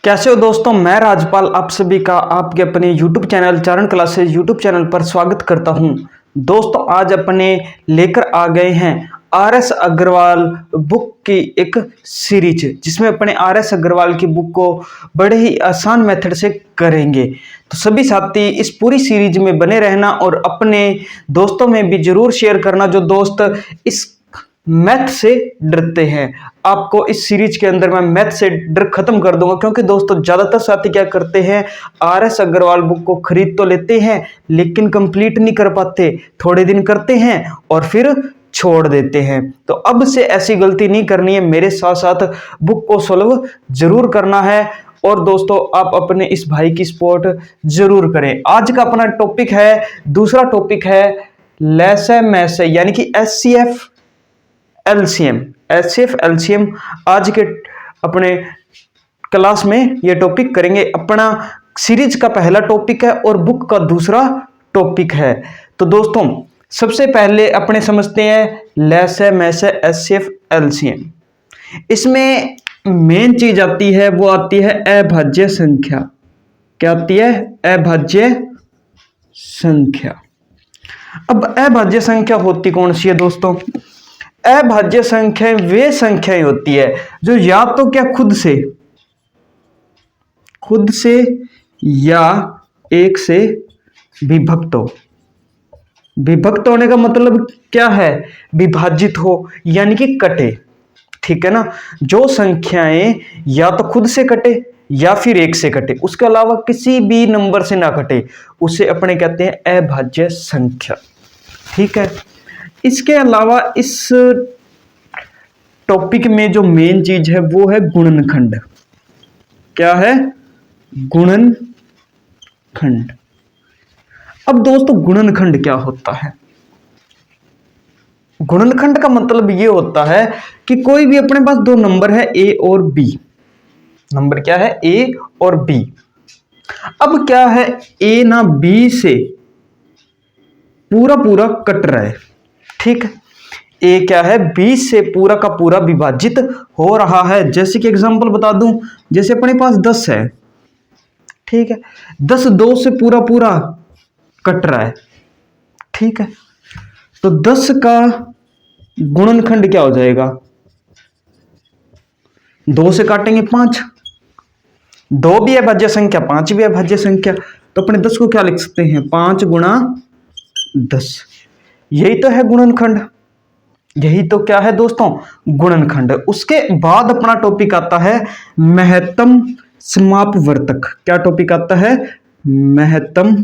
कैसे हो दोस्तों। मैं राजपाल आप सभी का आपके अपने YouTube चैनल चारण क्लासेस YouTube चैनल पर स्वागत करता हूं। दोस्तों आज अपने लेकर आ गए हैं RS अग्रवाल बुक की एक सीरीज, जिसमें अपने RS अग्रवाल की बुक को बड़े ही आसान मेथड से करेंगे। तो सभी साथी इस पूरी सीरीज में बने रहना और अपने दोस्तों में भी जरूर शेयर करना जो दोस्त इस मैथ से डरते हैं। आपको इस सीरीज के अंदर मैं मैथ से डर खत्म कर दूंगा, क्योंकि दोस्तों ज्यादातर साथी क्या करते हैं, RS अग्रवाल बुक को खरीद तो लेते हैं लेकिन कंप्लीट नहीं कर पाते, थोड़े दिन करते हैं और फिर छोड़ देते हैं। तो अब से ऐसी गलती नहीं करनी है, मेरे साथ साथ बुक को सॉल्व जरूर करना है। और दोस्तों आप अपने इस भाई की सपोर्ट जरूर करें। आज का अपना टॉपिक है, दूसरा टॉपिक है लैसे मैसे यानी कि SCF LCM। आज के अपने क्लास में ये टॉपिक करेंगे। अपना सीरीज का पहला टॉपिक है और बुक का दूसरा टॉपिक है। तो दोस्तों सबसे पहले अपने समझते हैं लैसे मैसे SCF LCM। इसमें मेन चीज आती है, वो आती है अभाज्य संख्या। क्या आती है? अभाज्य संख्या। अब अभाज्य संख्या होती कौन सी है दोस्तों? अभाज्य संख्याएं वे संख्याएं होती है जो या तो क्या खुद से या एक से विभक्त हो। विभक्त होने का मतलब क्या है? विभाजित हो यानी कि कटे। ठीक है ना। जो संख्याएं या तो खुद से कटे या फिर एक से कटे, उसके अलावा किसी भी नंबर से ना कटे, उसे अपने कहते हैं अभाज्य संख्या। ठीक है। इसके अलावा इस टॉपिक में जो मेन चीज है वो है गुणनखंड। क्या है? गुणनखंड। अब दोस्तों गुणनखंड क्या होता है? गुणनखंड का मतलब ये होता है कि कोई भी अपने पास दो नंबर है A और B। नंबर क्या है? A और B। अब क्या है, A ना B से पूरा कट रहा है। ठीक है। A क्या है? B से पूरा का पूरा विभाजित हो रहा है। जैसे कि एग्जांपल बता दूं, जैसे अपने पास 10 है। ठीक है। 10 2 से पूरा कट रहा है। ठीक है। तो 10 का गुणनखंड क्या हो जाएगा? 2 से काटेंगे 5। 2 भी अभाज्य संख्या, 5 भी अभाज्य संख्या। तो अपने 10 को क्या लिख सकते हैं? 5 गुणा 10। यही तो है गुणनखंड। यही तो क्या है दोस्तों? गुणनखंड। उसके बाद अपना टॉपिक आता है महत्तम समापवर्तक। क्या टॉपिक आता है? महत्तम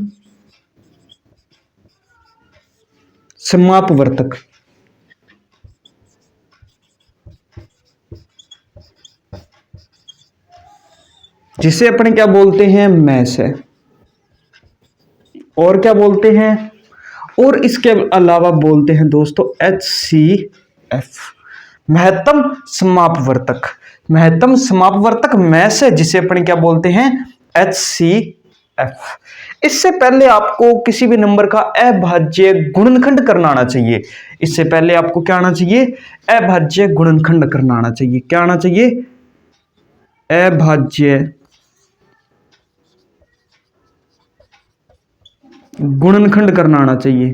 समापवर्तक। जिसे अपने क्या बोलते हैं? मैस है। और क्या बोलते हैं? और इसके अलावा बोलते हैं दोस्तों HCF, महत्तम समापवर्तक। महत्तम समापवर्तक मैस है, जिसे अपन क्या बोलते हैं? HCF। इससे पहले आपको किसी भी नंबर का अभाज्य गुणनखंड करना आना चाहिए। इससे पहले आपको क्या आना चाहिए? अभाज्य गुणनखंड करना आना चाहिए। क्या आना चाहिए? अभाज्य गुणनखंड करना आना चाहिए।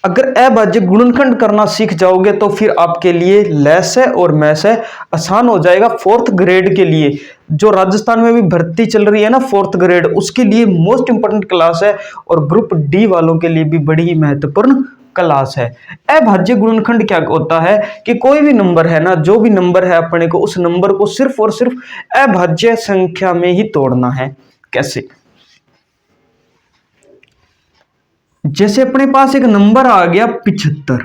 अगर अभाज्य गुणनखंड करना सीख जाओगे तो फिर आपके लिए लैस है और मैस है आसान हो जाएगा। 4th ग्रेड के लिए, जो राजस्थान में भी भर्ती चल रही है ना 4th ग्रेड, उसके लिए मोस्ट इंपोर्टेंट क्लास है और ग्रुप D वालों के लिए भी बड़ी ही महत्वपूर्ण क्लास है। अभाज्य गुणनखंड क्या होता है कि कोई भी नंबर है ना, जो भी नंबर है अपने को, उस नंबर को सिर्फ और सिर्फ अभाज्य संख्या में ही तोड़ना है। कैसे? जैसे अपने पास एक नंबर आ गया 75,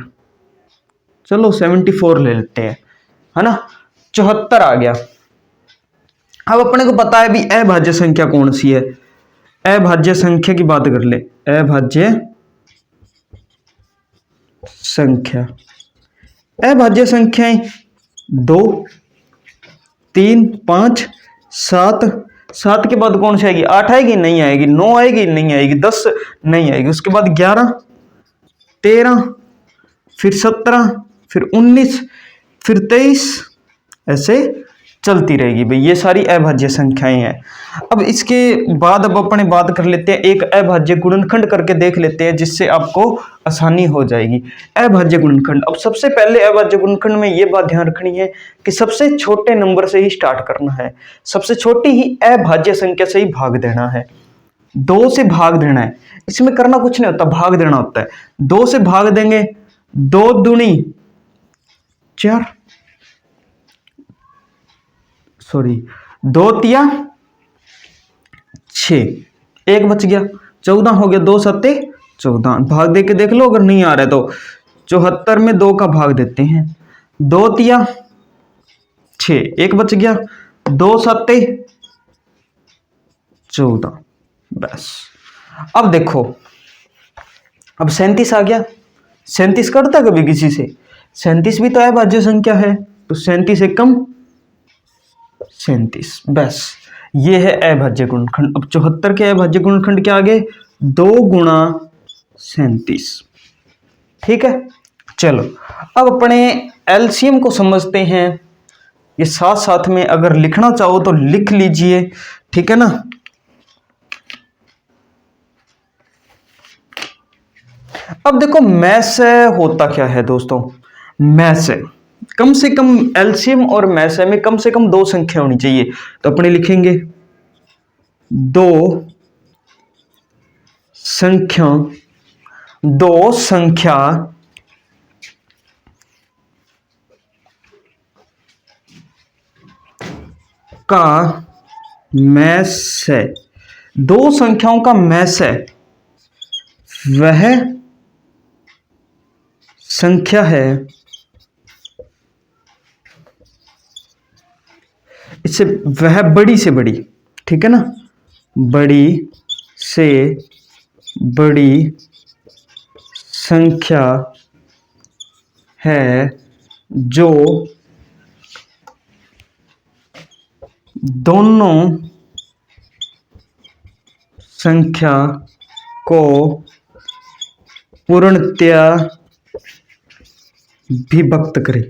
चलो 74 ले लेते हैं, है ना। 74 आ गया। अब अपने को पता है भी अभाज्य संख्या कौन सी है। अभाज्य संख्या की बात कर ले। अभाज्य संख्या, अभाज्य संख्याएं 2 3 5 7। 7 के बाद कौन सी आएगी? 8 आएगी? नहीं आएगी। 9 आएगी? नहीं आएगी। 10 नहीं आएगी। उसके बाद 11 13 फिर 17 फिर 19 फिर 23 ऐसे चलती रहेगी भाई, ये सारी अभाज्य संख्याएं हैं। अब इसके बाद अब अपने बात कर लेते हैं, एक अभाज्य गुणनखंड करके देख लेते हैं जिससे आपको आसानी हो जाएगी। अभाज्य गुणनखंड, अब सबसे पहले अभाज्य गुणनखंड में ये बात ध्यान रखनी है कि सबसे छोटे नंबर से ही स्टार्ट करना है, सबसे छोटी ही अभाज्य संख्या से ही भाग देना है, 2 से भाग देना है। इसमें करना कुछ नहीं होता, भाग देना होता है। 2 से भाग देंगे, 2 दूनी 4, सॉरी 2 तिया 6, 1 बच गया, 14 हो गया, 2 सत्ते 14। भाग दे के देख लो, अगर नहीं आ रहा है तो 74 में 2 का भाग देते हैं, 2 तिया 6, 1 बच गया, 2 सत्ते 14। बस अब देखो, अब 37 आ गया। 37 करता कभी किसी से? 37 भी तो अभाज्य संख्या है, तो 37 एकम 37। बस ये है अभाज्य गुणनखंड। अब 74 के अभाज्य गुणनखंड क्या आ गए? 2 गुणा 37। ठीक है, चलो अब अपने एलसीएम को समझते हैं। ये साथ साथ में अगर लिखना चाहो तो लिख लीजिए, ठीक है ना। अब देखो मैस होता क्या है दोस्तों, मैस कम से कम एलसीएम और मैस में कम से कम 2 संख्या होनी चाहिए। तो अपने लिखेंगे 2 संख्या का मैस है, 2 संख्याओं का मैस है, वह संख्या है, इससे वह बड़ी से बड़ी, ठीक है ना, बड़ी से बड़ी संख्या है जो दोनों संख्या को पूर्णतया विभक्त करे।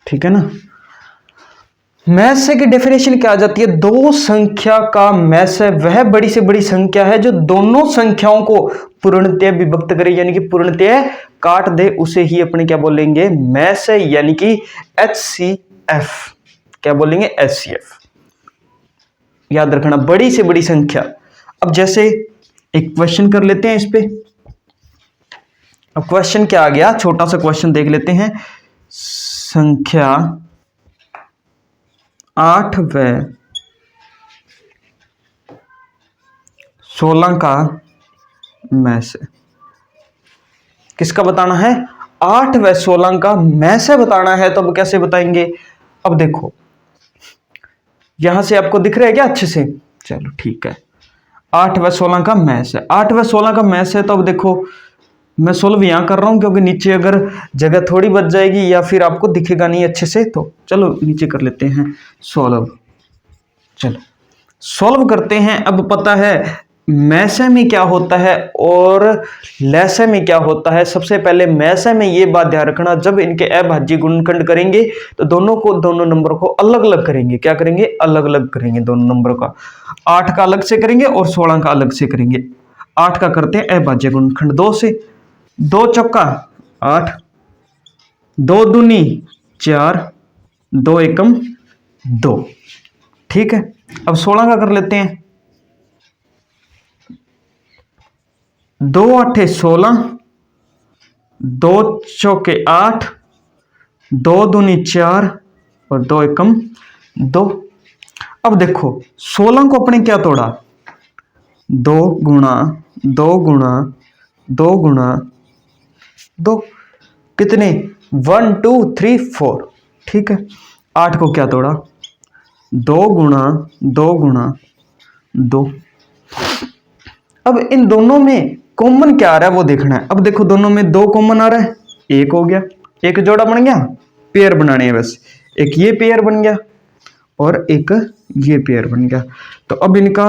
ठीक है ना। मैस की डेफिनेशन क्या आ जाती है? 2 संख्या का मैस है वह बड़ी से बड़ी संख्या है जो दोनों संख्याओं को पूर्णतया विभक्त करे, यानी कि पूर्णतया काट दे, उसे ही अपने क्या बोलेंगे? मैस है, यानी कि HCF। क्या बोलेंगे? HCF। याद रखना, बड़ी से बड़ी संख्या। अब जैसे एक क्वेश्चन कर लेते हैं इस पे। अब क्वेश्चन क्या आ गया, छोटा सा क्वेश्चन देख लेते हैं। संख्या 8 व 16 का मैस है। किसका बताना है? 8 व 16 का मैस है बताना है। तो अब कैसे बताएंगे? अब देखो यहां से आपको दिख रहा है क्या अच्छे से? चलो ठीक है, 8 व 16 का मैस है। 8 व 16 का मैस है, तो अब देखो मैं सोल्व यहां कर रहा हूं क्योंकि नीचे अगर जगह थोड़ी बच जाएगी या फिर आपको दिखेगा नहीं अच्छे से, तो चलो नीचे कर लेते हैं सोल्व। चलो सोल्व करते हैं। अब पता है मैसे में क्या होता है और लैसे में क्या होता है। सबसे पहले मैसे में ये बात ध्यान रखना, जब इनके अभाज्य गुणनखंड करेंगे तो दोनों नंबर को अलग अलग करेंगे। क्या करेंगे? अलग अलग करेंगे दोनों नंबर का। 8 का अलग से करेंगे और 16 का अलग से करेंगे। 8 का करते हैं अभाज्य गुणनखंड 2 से। 2 चौका 8, 2 दूनी 4, 2 एकम 2। ठीक है, अब 16 का कर लेते हैं। 2 8 16, 2 चौके 8, 2 दूनी 4 और 2 एकम 2। अब देखो 16 को अपने क्या तोड़ा? 2 गुणा 2 गुणा 2 गुणा 2, कितने? 1 2 3 4। ठीक है, 8 को क्या तोड़ा? 2 गुणा 2 गुणा 2। अब इन दोनों में कॉमन क्या आ रहा है वो देखना है। अब देखो दोनों में 2 कॉमन आ रहा है, 1 हो गया, एक जोड़ा बन गया। पेयर बनाने हैं बस, एक ये पेयर बन गया और एक ये पेयर बन गया। तो अब इनका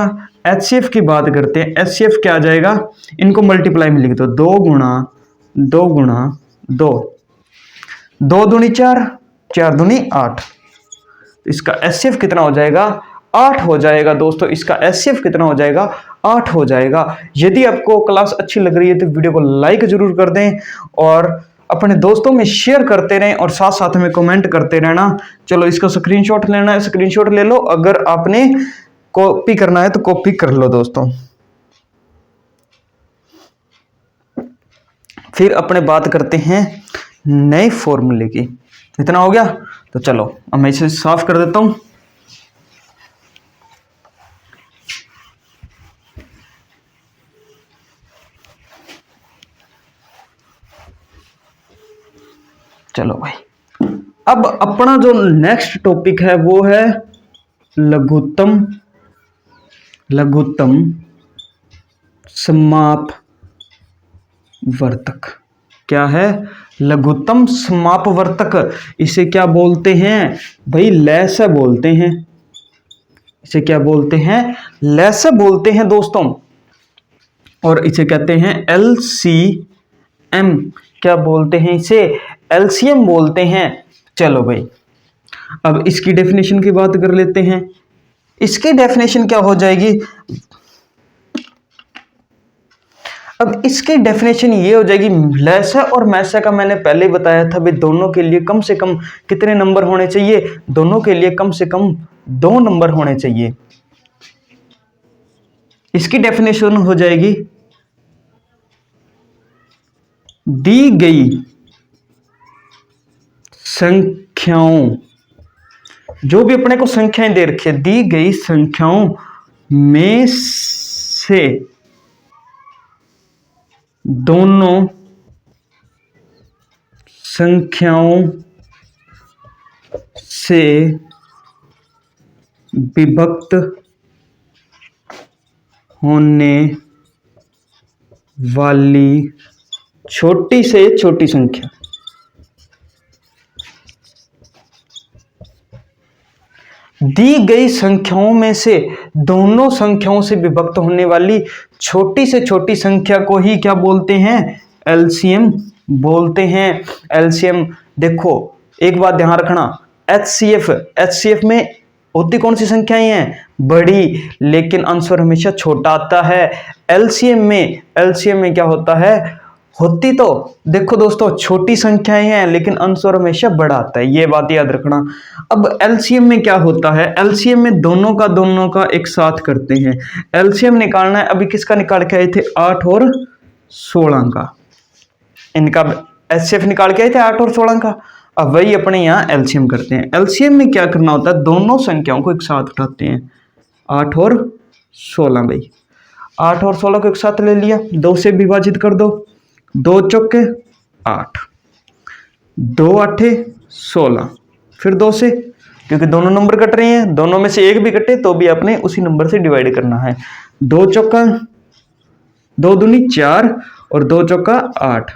HCF की बात करते हैं। HCF क्या आ जाएगा? इनको मल्टीप्लाई में लिख दो, 2 गुणा 2 गुणा 2, 2 दूनी 4, 4 दूनी 8। इसका एचसीएफ कितना हो जाएगा? 8 हो जाएगा दोस्तों। इसका एचसीएफ कितना हो जाएगा? 8 हो जाएगा। यदि आपको क्लास अच्छी लग रही है तो वीडियो को लाइक जरूर कर दें और अपने दोस्तों में शेयर करते रहें और साथ साथ में कमेंट करते रहना। चलो इसका स्क्रीनशॉट लेना है, स्क्रीनशॉट ले लो। अगर आपने कॉपी करना है तो कॉपी कर लो दोस्तों। फिर अपने बात करते हैं नए फॉर्मूले की। इतना हो गया तो चलो अब मैं इसे साफ कर देता हूं। चलो भाई, अब अपना जो नेक्स्ट टॉपिक है वो है लघुत्तम समापवर्तक। क्या है? लघुत्तम समापवर्तक। इसे क्या बोलते हैं भाई? लैसे बोलते हैं। इसे क्या बोलते हैं? लैसे बोलते हैं दोस्तों। और इसे कहते हैं LCM। क्या बोलते हैं इसे? LCM बोलते हैं। चलो भाई, अब इसकी डेफिनेशन की बात कर लेते हैं। इसकी डेफिनेशन क्या हो जाएगी? अब इसकी डेफिनेशन ये हो जाएगी, लैसा और मैसा का मैंने पहले ही बताया था भाई, दोनों के लिए कम से कम कितने नंबर होने चाहिए? दोनों के लिए कम से कम 2 नंबर होने चाहिए। इसकी डेफिनेशन हो जाएगी, दी गई संख्याओं, जो भी अपने को संख्याएं दे रखी है, दी गई संख्याओं में से दोनों संख्याओं से विभक्त होने वाली छोटी से छोटी संख्या, दी गई संख्याओं में से दोनों संख्याओं से विभक्त होने वाली छोटी से छोटी संख्या को ही क्या बोलते हैं? एलसीएम बोलते हैं। एलसीएम देखो, एक बात ध्यान रखना, एचसीएफ में होती कौन सी संख्याएं हैं? बड़ी, लेकिन आंसर हमेशा छोटा आता है। एलसीएम में क्या होता है? होती तो देखो दोस्तों छोटी संख्याएं हैं लेकिन आंसर हमेशा बड़ा आता है, ये बात याद रखना। अब एलसीएम में क्या होता है? एलसीएम में दोनों का एक साथ करते हैं। एलसीएम निकालना है, अभी किसका निकाल के आए थे? 8 और 16 का। इनका एचसीएफ निकाल के आए थे 8 और 16 का। अब वही अपने यहाँ एलसीएम करते हैं। एलसीएम में क्या करना होता है? दोनों संख्याओं को एक साथ उठाते हैं, 8 और 16। भाई 8 और 16 को एक साथ ले लिया, 2 से विभाजित कर दो, 2 चौके 8, 2 आठे 16, फिर 2 से, क्योंकि दोनों नंबर कट रहे हैं, दोनों में से एक भी कटे तो भी अपने उसी नंबर से डिवाइड करना है। 2 चौका 2 दूनी 4 और 2 चौका 8,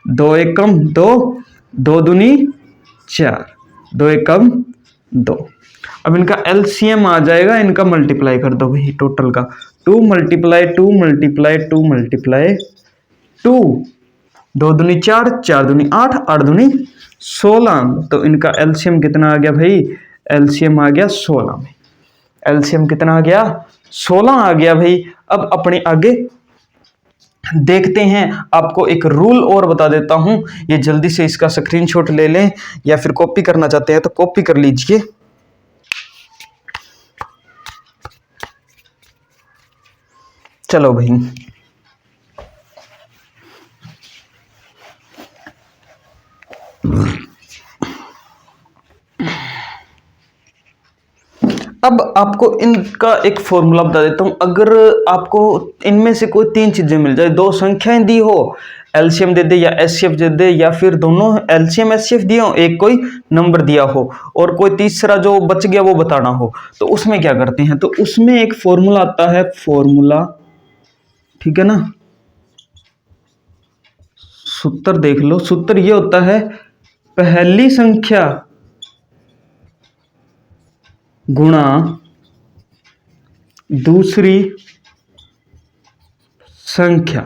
2 एक कम 2, 2 दूनी 4, 2 एक कम 2। अब इनका एलसीएम आ जाएगा, इनका मल्टीप्लाई कर दो भाई टोटल का, 2 मल्टीप्लाई 2 मल्टीप्लाई 2 मल्टीप्लाई 2, 2 दूनी 4, 4 दूनी 8, 8 दूनी 16। तो इनका एलसीएम कितना आ गया भाई? एलसीएम आ गया 16 में। एलसीएम कितना आ गया? 16 आ गया भाई। अब अपने आगे देखते हैं, आपको एक रूल और बता देता हूं, ये जल्दी से इसका स्क्रीनशॉट ले लें या फिर कॉपी करना चाहते हैं तो कॉपी कर लीजिए। चलो भाई, अब आपको इनका एक फॉर्मूला बता देता हूं। अगर आपको इनमें से कोई 3 चीजें मिल जाए, 2 संख्याएं दी हो, एलसीएम दे दे या एचसीएफ दे दे, या फिर दोनों एलसीएम एचसीएफ दिए हो, एक कोई नंबर दिया हो और कोई तीसरा जो बच गया वो बताना हो, तो उसमें क्या करते हैं? तो उसमें एक फॉर्मूला आता है, फॉर्मूला, ठीक है ना, सूत्र देख लो। सूत्र ये होता है, पहली संख्या गुणा दूसरी संख्या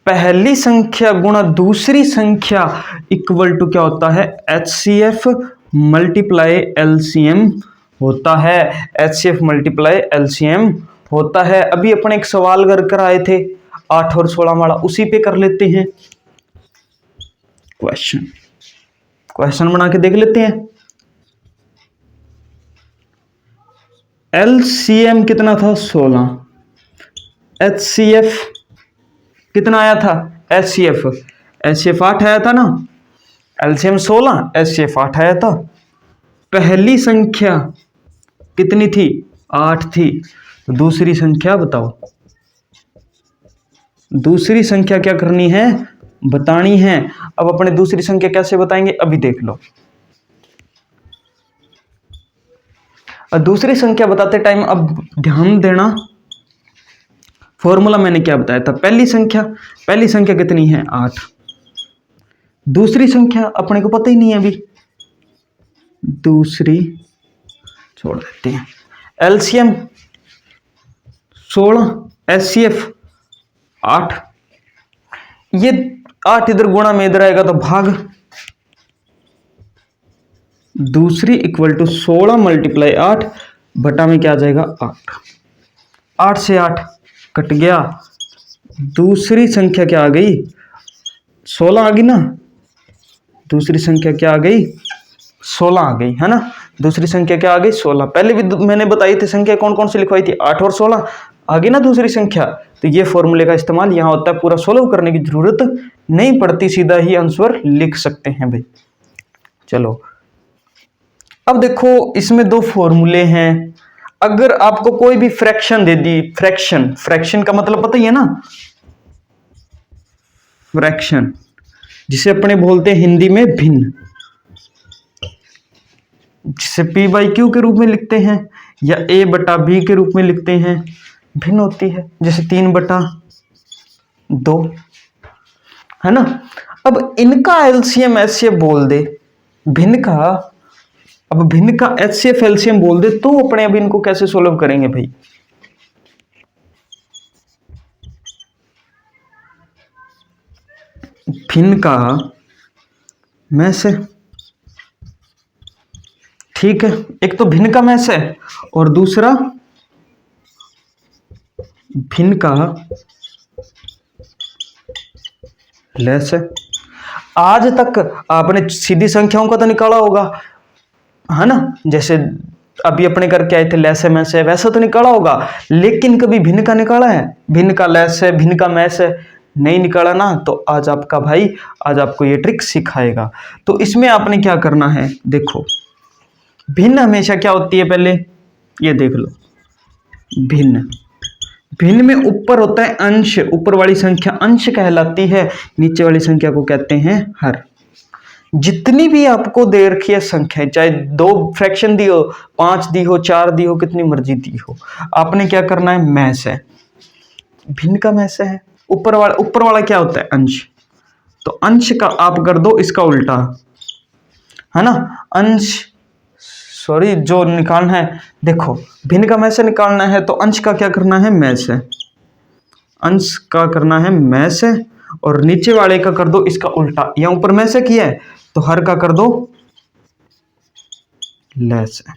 पहली संख्या गुणा दूसरी संख्या इक्वल टू क्या होता है, HCF मल्टीप्लाई LCM होता है। HCF मल्टीप्लाई LCM होता है। अभी अपने एक सवाल कर आए थे 8 और 16 वाला, उसी पे कर लेते हैं क्वेश्चन बना के देख लेते हैं। LCM कितना था 16, HCF कितना आया था, HCF 8 आया था ना, LCM 16 HCF 8 आया था। पहली संख्या कितनी थी, 8 थी। दूसरी संख्या बताओ, दूसरी संख्या क्या करनी है, बतानी है। अब अपने दूसरी संख्या कैसे बताएंगे, अभी देख लो। दूसरी संख्या बताते टाइम अब ध्यान देना, फॉर्मूला मैंने क्या बताया था। पहली संख्या कितनी है, 8। दूसरी संख्या अपने को पता ही नहीं है अभी, दूसरी छोड़ देते हैं। LCM 16, HCF 8। ये 8 इधर गुणा में इधर आएगा तो भाग, दूसरी इक्वल टू 16 मल्टीप्लाई 8 बटा में क्या आ जाएगा 8। 8 से 8 कट गया, दूसरी संख्या क्या आ गई, 16 आ गई ना। दूसरी संख्या क्या आ गई, 16 आ गई है ना। दूसरी संख्या क्या आ गई, 16। पहले भी मैंने बताई थी संख्या कौन कौन सी लिखवाई थी, 8 और 16 आ गई ना दूसरी संख्या। तो ये फॉर्मूले का इस्तेमाल यहाँ होता है, पूरा सोल्व करने की जरूरत नहीं पड़ती, सीधा ही आंसर लिख सकते हैं भाई। चलो अब देखो, इसमें 2 फॉर्मूले हैं। अगर आपको कोई भी फ्रैक्शन दे दी, फ्रैक्शन का मतलब पता ही है ना, फ्रैक्शन जिसे अपने बोलते हैं हिंदी में भिन्न, जिसे P/Q के रूप में लिखते हैं या A/B के रूप में लिखते हैं, भिन्न होती है। जैसे 3/2 है ना। अब इनका LCM HCF बोल दे, भिन्न का, अब भिन्न का HCF LCM बोल दे, तो अपने अब इनको कैसे सोल्व करेंगे भाई। भिन्न का मैस है, ठीक है। एक तो भिन्न का मैस है और दूसरा भिन्न का लेस है। आज तक आपने सीधी संख्याओं का तो निकाला होगा है ना, जैसे अभी अपने करके आए थे लेस है मैस है, वैसा तो निकाला होगा, लेकिन कभी भिन्न का निकाला है, भिन्न का लेस है, भिन्न का मैस है, नहीं निकाला ना। तो आज आपका भाई, आज आपको ये ट्रिक सिखाएगा। तो इसमें आपने क्या करना है, देखो भिन्न हमेशा क्या होती है, पहले ये देख लो। भिन्न में ऊपर होता है अंश, ऊपर वाली संख्या अंश कहलाती है, नीचे वाली संख्या को कहते हैं हर। जितनी भी आपको दे रखी है संख्या, चाहे 2 फ्रैक्शन दी हो, 5 दी हो, 4 दी हो, कितनी मर्जी दी हो, आपने क्या करना है, मैस है। भिन्न का मैस है। ऊपर वाला क्या होता है, अंश। तो अंश का आप कर दो इसका उल्टा, है ना। अंश सॉरी जो निकालना है, देखो भिन्न का मैस निकालना है तो अंश का क्या करना है, मैस है। अंश का करना है मैस है, और नीचे वाले का कर दो इसका उल्टा। यहाँ ऊपर मैस किया है तो हर का कर दो लेस है।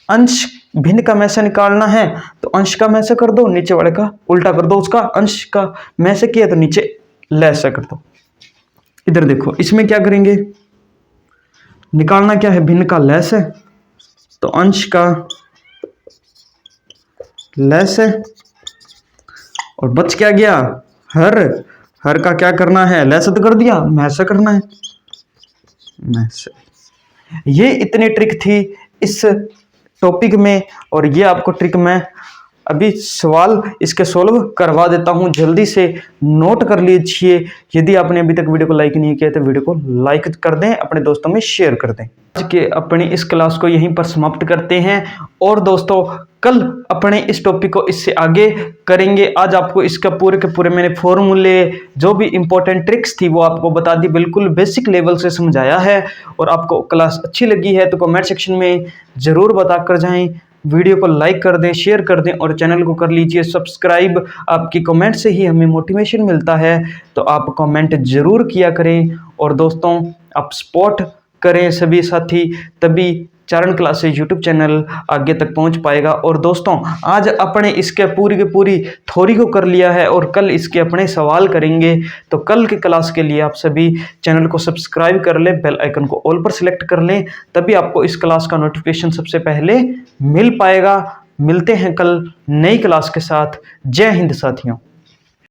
अंश भिन्न का मैसे निकालना है तो अंश का मैसे कर दो, नीचे वाले का उल्टा कर दो उसका। अंश का मैसे किया तो नीचे लेस कर दो। इधर देखो, इसमें क्या करेंगे, निकालना क्या है, भिन्न का लेस है तो अंश का लेस है, और बच क्या गया, हर का क्या करना है, लेस तो कर दिया, मैसे करना है मैसे। ये इतनी ट्रिक थी इस टॉपिक में, और ये आपको ट्रिक मैं अभी सवाल इसके सोल्व करवा देता हूं, जल्दी से नोट कर लीजिए। यदि आपने अभी तक वीडियो को लाइक नहीं किया तो वीडियो को लाइक कर दें, अपने दोस्तों में शेयर कर दें। आज के अपनी इस क्लास को यहीं पर समाप्त करते हैं, और दोस्तों कल अपने इस टॉपिक को इससे आगे करेंगे। आज आपको इसका पूरे के पूरे मैंने फॉर्मूले, जो भी इंपॉर्टेंट ट्रिक्स थी वो आपको बता दी, बिल्कुल बेसिक लेवल से समझाया है। और आपको क्लास अच्छी लगी है तो कमेंट सेक्शन में ज़रूर बता कर जाएं। वीडियो को लाइक कर दें, शेयर कर दें और चैनल को कर लीजिए सब्सक्राइब। आपकी कमेंट से ही हमें मोटिवेशन मिलता है, तो आप कमेंट ज़रूर किया करें। और दोस्तों, आप सपोर्ट करें सभी साथी, तभी चारण क्लासेज यूट्यूब चैनल आगे तक पहुंच पाएगा। और दोस्तों, आज अपने इसके पूरी की पूरी थ्योरी को कर लिया है और कल इसके अपने सवाल करेंगे। तो कल की क्लास के लिए आप सभी चैनल को सब्सक्राइब कर लें, बेल आइकन को ऑल पर सिलेक्ट कर लें, तभी आपको इस क्लास का नोटिफिकेशन सबसे पहले मिल पाएगा। मिलते हैं कल नई क्लास के साथ। जय हिंद साथियों।